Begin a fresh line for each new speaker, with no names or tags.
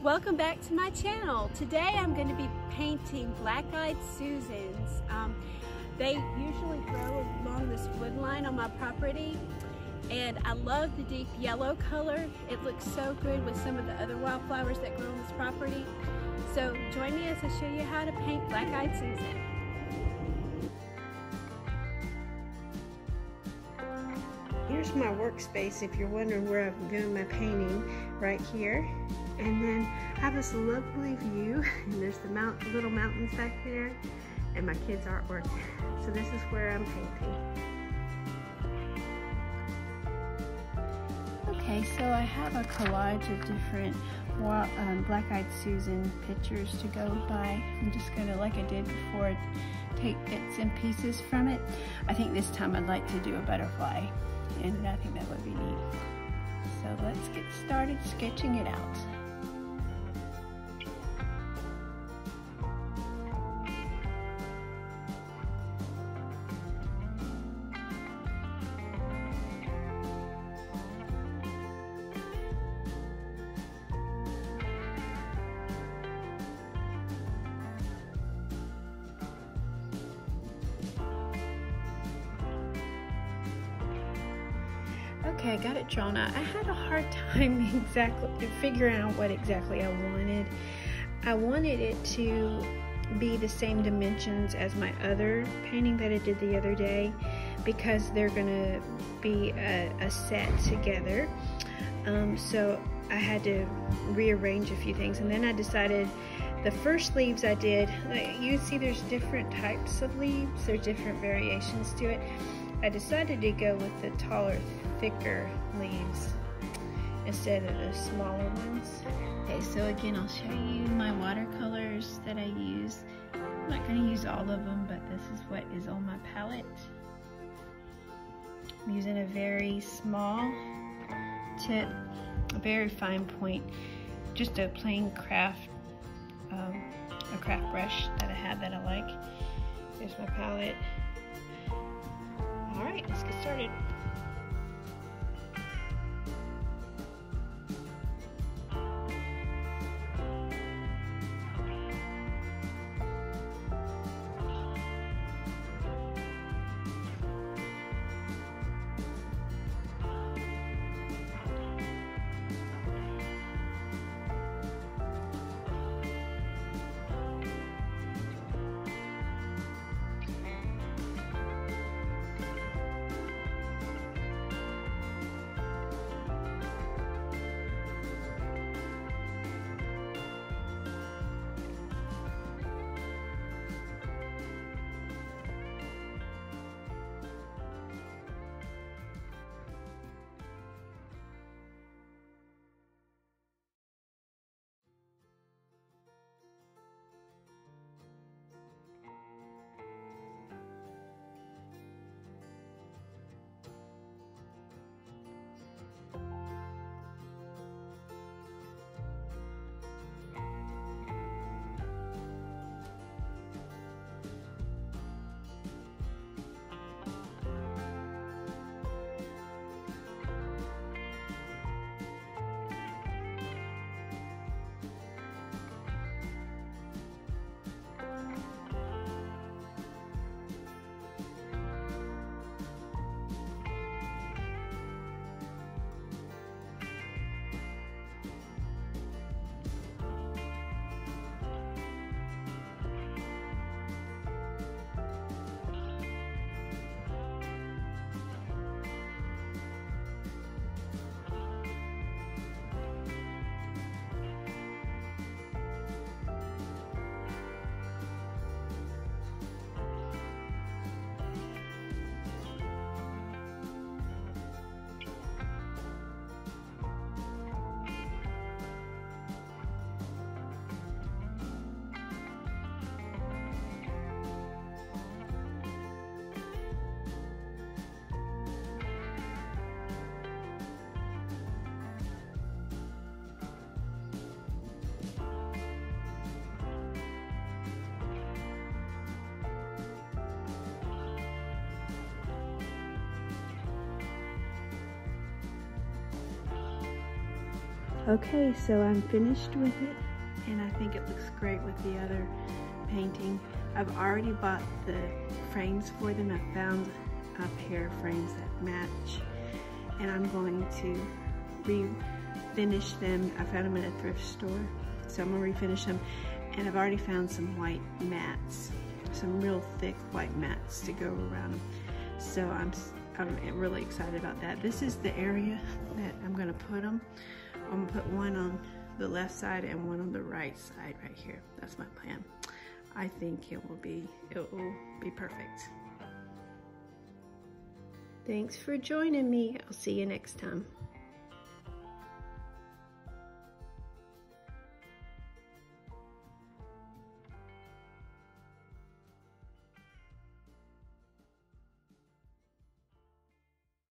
Welcome back to my channel. Today I'm going to be painting black-eyed Susans. They usually grow along this wood line on my property, and I love the deep yellow color. It looks so good with some of the other wildflowers that grow on this property. So join me as I show you how to paint black-eyed Susan. Here's my workspace if you're wondering where I'm doing my painting, right here. And then I have this lovely view, and there's the little mountains back there, and my kids' artwork. So this is where I'm painting. Okay, so I have a collage of different black-eyed Susan pictures to go by. I'm just gonna, like I did before, take bits and pieces from it. I think this time I'd like to do a butterfly, and I think that would be neat. So let's get started sketching it out. Okay, I got it drawn out. I had a hard time exactly figuring out what exactly I wanted. I wanted it to be the same dimensions as my other painting that I did the other day, because they're gonna be a set together. So I had to rearrange a few things, and then I decided the first leaves I did, you see there's different types of leaves, there's different variations to it. I decided to go with the taller, thicker leaves instead of the smaller ones. Okay, so again, I'll show you my watercolors that I use. I'm not going to use all of them, but this is what is on my palette. I'm using a very small tip, a very fine point, just a plain craft, a craft brush that I had that I like. Here's my palette. All right, let's get started. Okay, so I'm finished with it, and I think it looks great with the other painting. I've already bought the frames for them. I found a pair of frames that match, and I'm going to refinish them. I found them in a thrift store, so I'm going to refinish them. And I've already found some white mats, some real thick white mats to go around them. So I'm really excited about that. This is the area that I'm going to put them. I'm going to put one on the left side and one on the right side right here. That's my plan. I think it will be perfect. Thanks for joining me. I'll see you next time.